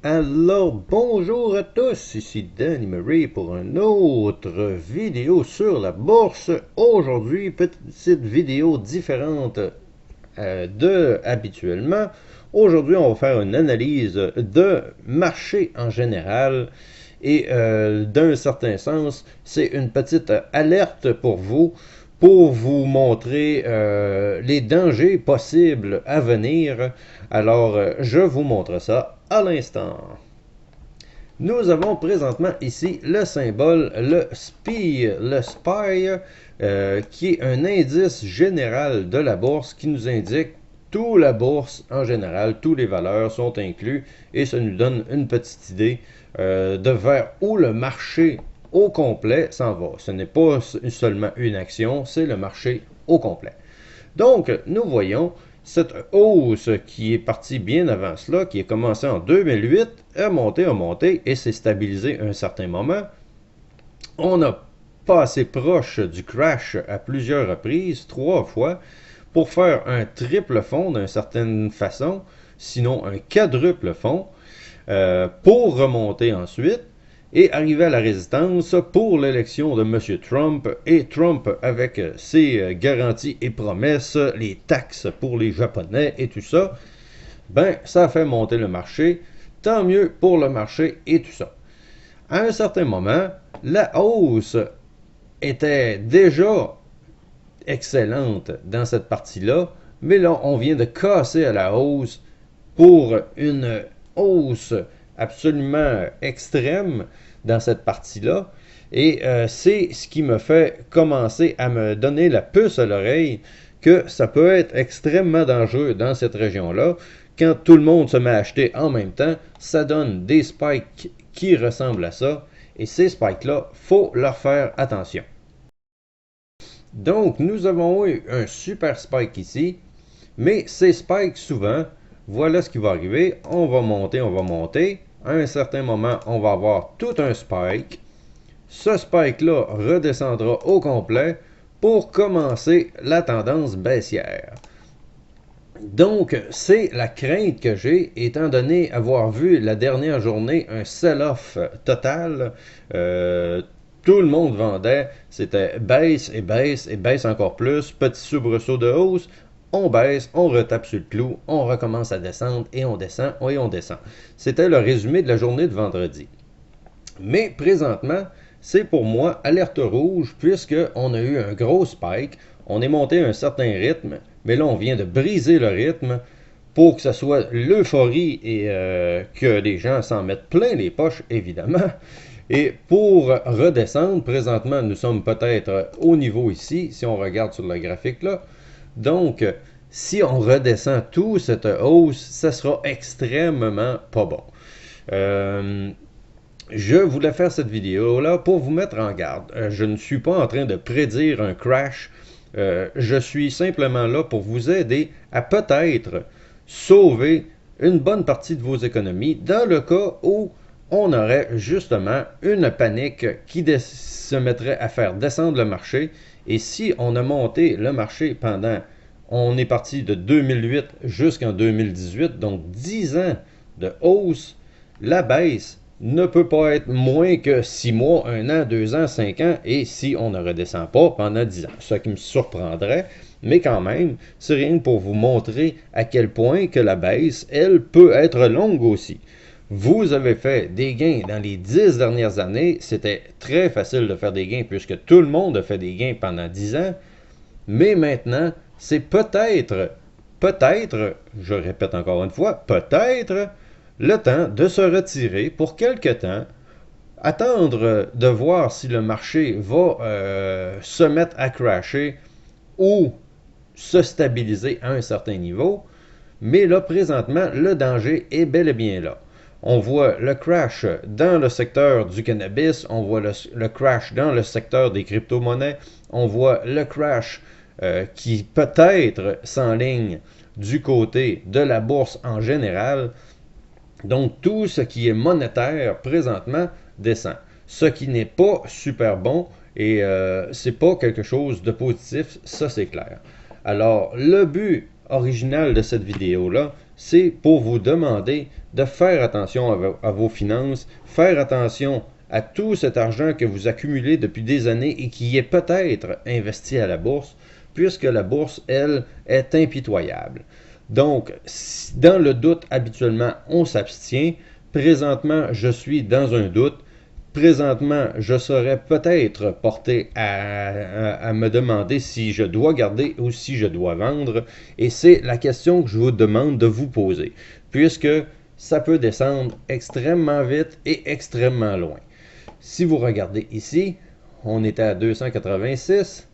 Alors, bonjour à tous, ici Danny Murray pour une autre vidéo sur la bourse. Aujourd'hui, petite vidéo différente de habituellement. Aujourd'hui, on va faire une analyse de marché en général et d'un certain sens, c'est une petite alerte pour vous montrer les dangers possibles à venir. Alors, je vous montre ça à l'instant. Nous avons présentement ici le symbole, le SPY, qui est un indice général de la bourse qui nous indique toute la bourse en général, toutes les valeurs sont incluses et ça nous donne une petite idée de vers où le marché au complet s'en va. Ce n'est pas seulement une action, c'est le marché au complet. Donc, nous voyons cette hausse qui est partie bien avant cela, qui a commencé en 2008, a monté et s'est stabilisé à un certain moment. On a passé proche du crash à plusieurs reprises, 3 fois, pour faire un triple fond d'une certaine façon, sinon un quadruple fond, pour remonter ensuite et arriver à la résistance pour l'élection de M. Trump. Et Trump, avec ses garanties et promesses, les taxes pour les Japonais et tout ça, ben, ça a fait monter le marché. Tant mieux pour le marché et tout ça. À un certain moment, la hausse était déjà excellente dans cette partie-là, mais là, on vient de casser à la hausse pour une hausse absolument extrême dans cette partie-là. Et c'est ce qui me fait commencer à me donner la puce à l'oreille que ça peut être extrêmement dangereux dans cette région-là. Quand tout le monde se met à acheter en même temps, ça donne des spikes qui ressemblent à ça. Et ces spikes-là, il faut leur faire attention. Donc, nous avons eu un super spike ici. Mais ces spikes, souvent, voilà ce qui va arriver. On va monter, on va monter. À un certain moment, on va avoir tout un spike. Ce spike-là redescendra au complet pour commencer la tendance baissière. Donc, c'est la crainte que j'ai, étant donné avoir vu la dernière journée un sell-off total. Tout le monde vendait, c'était baisse et baisse et baisse encore plus, petit soubresaut de hausse, on baisse, on retape sur le clou, on recommence à descendre et on descend et on descend. C'était le résumé de la journée de vendredi. Mais présentement, c'est pour moi alerte rouge puisqu'on a eu un gros spike, on est monté à un certain rythme, mais là on vient de briser le rythme pour que ce soit l'euphorie et que les gens s'en mettent plein les poches, évidemment. Et pour redescendre, présentement, nous sommes peut-être au niveau ici, si on regarde sur le graphique là. Donc, si on redescend tout cette hausse, ça sera extrêmement pas bon. Je voulais faire cette vidéo-là pour vous mettre en garde. Je ne suis pas en train de prédire un crash. Je suis simplement là pour vous aider à peut-être sauver une bonne partie de vos économies dans le cas où on aurait justement une panique qui se mettrait à faire descendre le marché. Et si on a monté le marché pendant, on est parti de 2008 jusqu'en 2018, donc 10 ans de hausse, la baisse ne peut pas être moins que 6 mois, 1 an, 2 ans, 5 ans, et si on ne redescend pas pendant 10 ans. Ce qui me surprendrait, mais quand même, c'est rien pour vous montrer à quel point que la baisse, elle, peut être longue aussi. Vous avez fait des gains dans les 10 dernières années, c'était très facile de faire des gains puisque tout le monde a fait des gains pendant 10 ans, mais maintenant, c'est peut-être, je répète encore une fois, peut-être le temps de se retirer pour quelque temps, attendre de voir si le marché va se mettre à crasher ou se stabiliser à un certain niveau. Mais là, présentement, le danger est bel et bien là. On voit le crash dans le secteur du cannabis, on voit le crash dans le secteur des crypto-monnaies, on voit le crash qui peut-être s'enligne du côté de la bourse en général. Donc, tout ce qui est monétaire présentement descend. Ce qui n'est pas super bon et c'est pas quelque chose de positif, ça c'est clair. Alors, le but original de cette vidéo-là, c'est pour vous demander de faire attention à vos finances, faire attention à tout cet argent que vous accumulez depuis des années et qui est peut-être investi à la bourse, puisque la bourse, elle, est impitoyable. Donc, dans le doute, habituellement, on s'abstient. Présentement, je suis dans un doute. Présentement, je serais peut-être porté à me demander si je dois garder ou si je dois vendre. Et c'est la question que je vous demande de vous poser, puisque ça peut descendre extrêmement vite et extrêmement loin. Si vous regardez ici, on était à 286,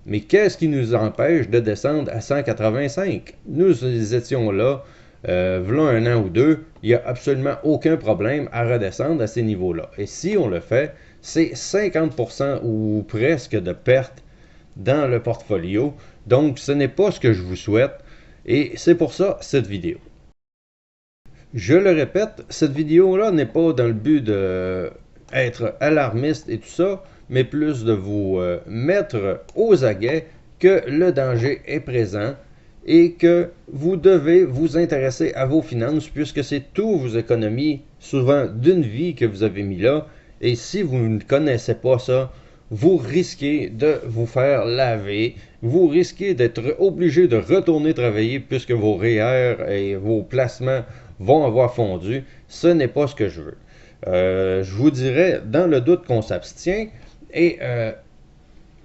mais qu'est-ce qui nous empêche de descendre à 185? Nous étions là, v'là un an ou deux, il n'y a absolument aucun problème à redescendre à ces niveaux-là. Et si on le fait, c'est 50% ou presque de perte dans le portfolio. Donc, ce n'est pas ce que je vous souhaite. Et c'est pour ça cette vidéo. Je le répète, cette vidéo-là n'est pas dans le but d'être alarmiste et tout ça, mais plus de vous mettre aux aguets que le danger est présent et que vous devez vous intéresser à vos finances puisque c'est tous vos économies, souvent d'une vie que vous avez mis là. Et si vous ne connaissez pas ça, vous risquez de vous faire laver, vous risquez d'être obligé de retourner travailler puisque vos REER et vos placements vont avoir fondu. Ce n'est pas ce que je veux. Je vous dirais, dans le doute, qu'on s'abstient et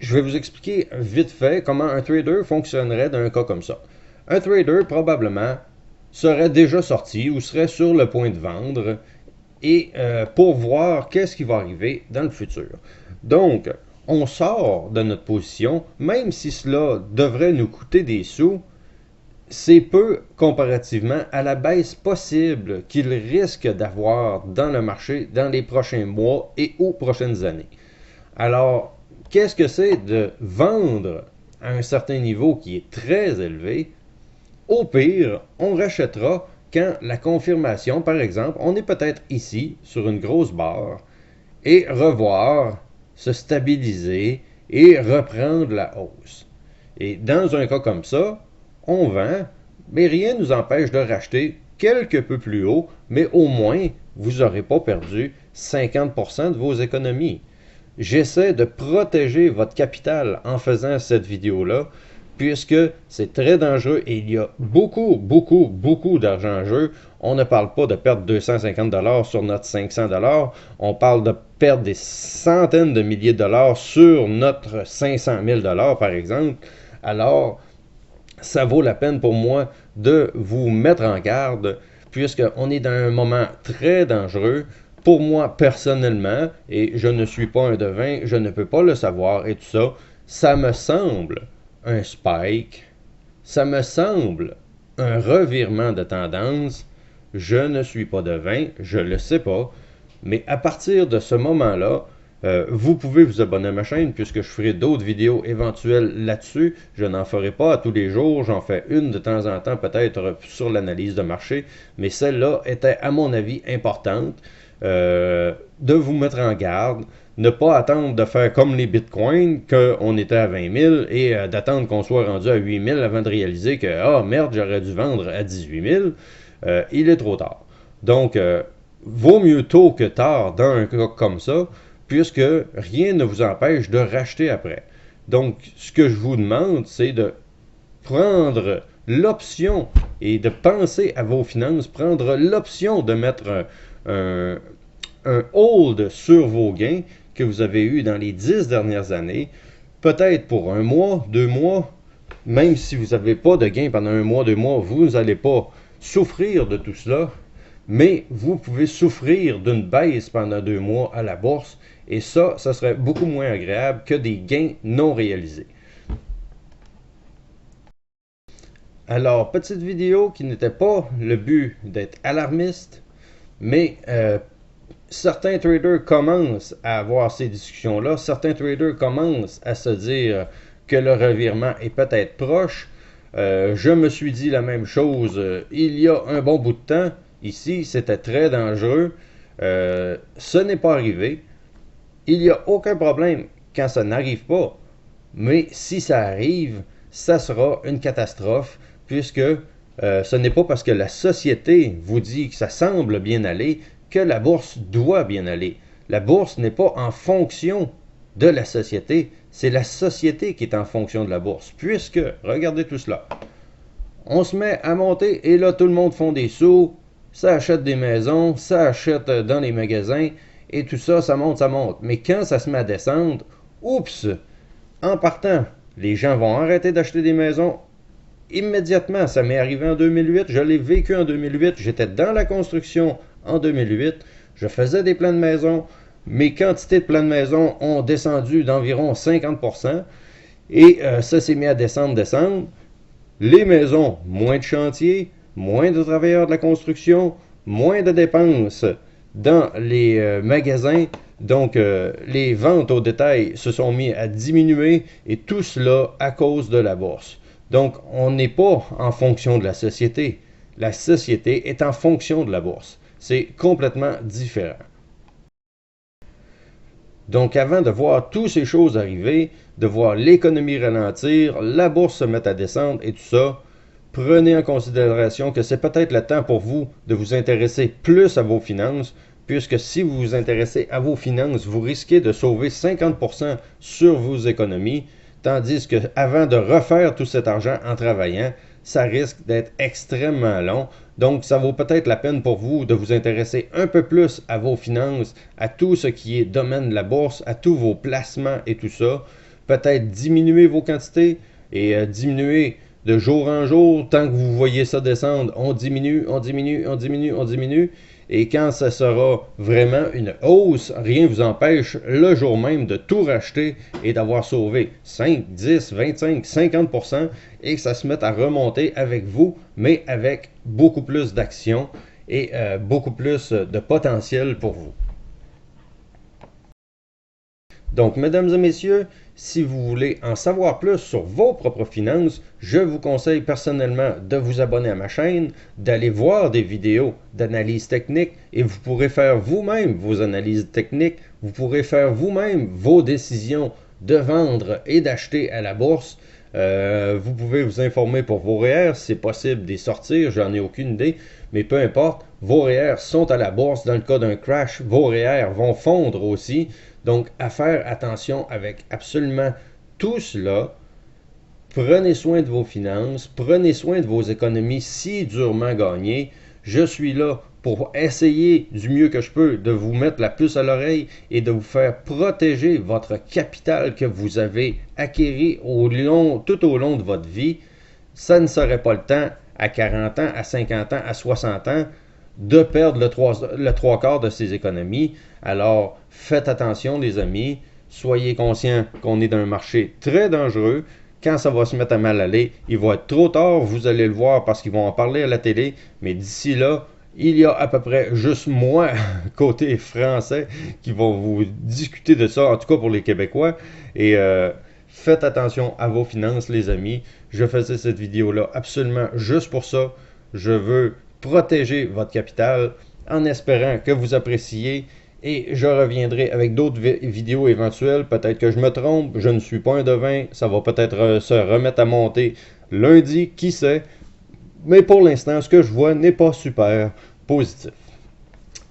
je vais vous expliquer vite fait comment un trader fonctionnerait dans un cas comme ça. Un trader, probablement, serait déjà sorti ou serait sur le point de vendre et pour voir qu'est-ce qui va arriver dans le futur. Donc, on sort de notre position, même si cela devrait nous coûter des sous, c'est peu comparativement à la baisse possible qu'il risque d'avoir dans le marché dans les prochains mois et aux prochaines années. Alors, qu'est-ce que c'est de vendre à un certain niveau qui est très élevé? Au pire, on rachètera quand la confirmation, par exemple, on est peut-être ici sur une grosse barre et revoir, se stabiliser et reprendre la hausse. Et dans un cas comme ça, on vend, mais rien ne nous empêche de racheter quelque peu plus haut, mais au moins, vous n'aurez pas perdu 50% de vos économies. J'essaie de protéger votre capital en faisant cette vidéo-là, puisque c'est très dangereux et il y a beaucoup d'argent en jeu. On ne parle pas de perdre 250$ sur notre 500$, on parle de perdre des centaines de milliers de dollars sur notre 500 000$ par exemple. Alors, ça vaut la peine pour moi de vous mettre en garde, puisqu'on est dans un moment très dangereux. Pour moi, personnellement, et je ne suis pas un devin, je ne peux pas le savoir et tout ça, ça me semble un spike, ça me semble un revirement de tendance. Je ne suis pas devin, je ne le sais pas, mais à partir de ce moment-là, vous pouvez vous abonner à ma chaîne puisque je ferai d'autres vidéos éventuelles là-dessus. Je n'en ferai pas à tous les jours, j'en fais une de temps en temps peut-être sur l'analyse de marché, mais celle-là était à mon avis importante. De vous mettre en garde, ne pas attendre de faire comme les bitcoins, qu'on était à 20 000 et d'attendre qu'on soit rendu à 8 000 avant de réaliser que, ah merde, j'aurais dû vendre à 18 000. Il est trop tard. Donc, vaut mieux tôt que tard dans un cas comme ça, puisque rien ne vous empêche de racheter après. Donc, ce que je vous demande, c'est de prendre l'option et de penser à vos finances, prendre l'option de mettre un hold sur vos gains que vous avez eu dans les 10 dernières années, peut-être pour un mois, 2 mois, même si vous n'avez pas de gains pendant un mois, 2 mois, vous n'allez pas souffrir de tout cela, mais vous pouvez souffrir d'une baisse pendant 2 mois à la bourse, et ça serait beaucoup moins agréable que des gains non réalisés. Alors, petite vidéo qui n'était pas le but d'être alarmiste, mais certains traders commencent à avoir ces discussions-là. Certains traders commencent à se dire que le revirement est peut-être proche. Je me suis dit la même chose il y a un bon bout de temps. Ici, c'était très dangereux. Ce n'est pas arrivé. Il n'y a aucun problème quand ça n'arrive pas. Mais si ça arrive, ça sera une catastrophe puisque Ce n'est pas parce que la société vous dit que ça semble bien aller que la bourse doit bien aller. La bourse n'est pas en fonction de la société, c'est la société qui est en fonction de la bourse. Puisque, regardez tout cela, on se met à monter et là tout le monde font des sous, ça achète des maisons, ça achète dans les magasins et tout ça, ça monte, ça monte. Mais quand ça se met à descendre, oups, en partant, les gens vont arrêter d'acheter des maisons immédiatement. Ça m'est arrivé en 2008, je l'ai vécu en 2008, j'étais dans la construction en 2008, je faisais des plans de maison, mes quantités de plans de maison ont descendu d'environ 50% et ça s'est mis à descendre. Les maisons, moins de chantiers, moins de travailleurs de la construction, moins de dépenses dans les magasins. Donc, les ventes au détail se sont mis à diminuer et tout cela à cause de la bourse. Donc, on n'est pas en fonction de la société. La société est en fonction de la bourse. C'est complètement différent. Donc, avant de voir toutes ces choses arriver, de voir l'économie ralentir, la bourse se mettre à descendre et tout ça, prenez en considération que c'est peut-être le temps pour vous de vous intéresser plus à vos finances, puisque si vous vous intéressez à vos finances, vous risquez de sauver 50% sur vos économies, tandis que avant de refaire tout cet argent en travaillant, ça risque d'être extrêmement long. Donc, ça vaut peut-être la peine pour vous de vous intéresser un peu plus à vos finances, à tout ce qui est domaine de la bourse, à tous vos placements et tout ça. Peut-être diminuer vos quantités et diminuer de jour en jour. Tant que vous voyez ça descendre, on diminue, on diminue, on diminue, on diminue. Et quand ça sera vraiment une hausse, rien ne vous empêche le jour même de tout racheter et d'avoir sauvé 5, 10, 25, 50% et que ça se mette à remonter avec vous, mais avec beaucoup plus d'action et beaucoup plus de potentiel pour vous. Donc, mesdames et messieurs, si vous voulez en savoir plus sur vos propres finances, je vous conseille personnellement de vous abonner à ma chaîne, d'aller voir des vidéos d'analyse technique et vous pourrez faire vous-même vos analyses techniques, vous pourrez faire vous-même vos décisions de vendre et d'acheter à la bourse. Vous pouvez vous informer pour vos REER, si c'est possible d'y sortir, j'en ai aucune idée, mais peu importe, vos REER sont à la bourse, dans le cas d'un crash, vos REER vont fondre aussi, donc à faire attention avec absolument tout cela. Prenez soin de vos finances, prenez soin de vos économies si durement gagnées. Je suis là pour essayer du mieux que je peux de vous mettre la puce à l'oreille et de vous faire protéger votre capital que vous avez acquis tout au long de votre vie. Ça ne serait pas le temps à 40 ans, à 50 ans, à 60 ans de perdre le trois quarts de ses économies. Alors, faites attention les amis, soyez conscients qu'on est dans un marché très dangereux. Quand ça va se mettre à mal aller, il va être trop tard, vous allez le voir parce qu'ils vont en parler à la télé, mais d'ici là, il y a à peu près juste moi, côté français, qui vont vous discuter de ça, en tout cas pour les Québécois. Et faites attention à vos finances, les amis. Je faisais cette vidéo-là absolument juste pour ça. Je veux protéger votre capital en espérant que vous appréciez. Et je reviendrai avec d'autres vidéos éventuelles. Peut-être que je me trompe, je ne suis pas un devin. Ça va peut-être se remettre à monter lundi, qui sait. Mais pour l'instant, ce que je vois n'est pas super positif.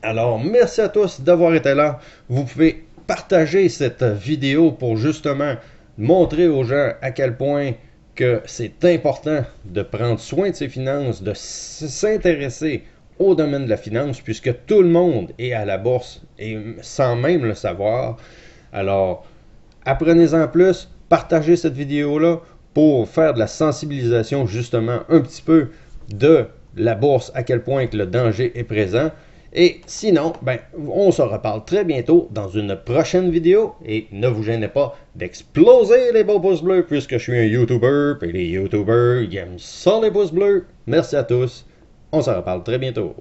Alors, merci à tous d'avoir été là. Vous pouvez partager cette vidéo pour justement montrer aux gens à quel point que c'est important de prendre soin de ses finances, de s'intéresser au domaine de la finance, puisque tout le monde est à la bourse et sans même le savoir. Alors, apprenez-en plus, partagez cette vidéo-là pour faire de la sensibilisation justement un petit peu de la bourse, à quel point que le danger est présent. Et sinon, on se reparle très bientôt dans une prochaine vidéo. Et ne vous gênez pas d'exploser les beaux pouces bleus, puisque je suis un YouTuber, et les YouTubers, ils aiment ça les pouces bleus. Merci à tous. On se reparle très bientôt.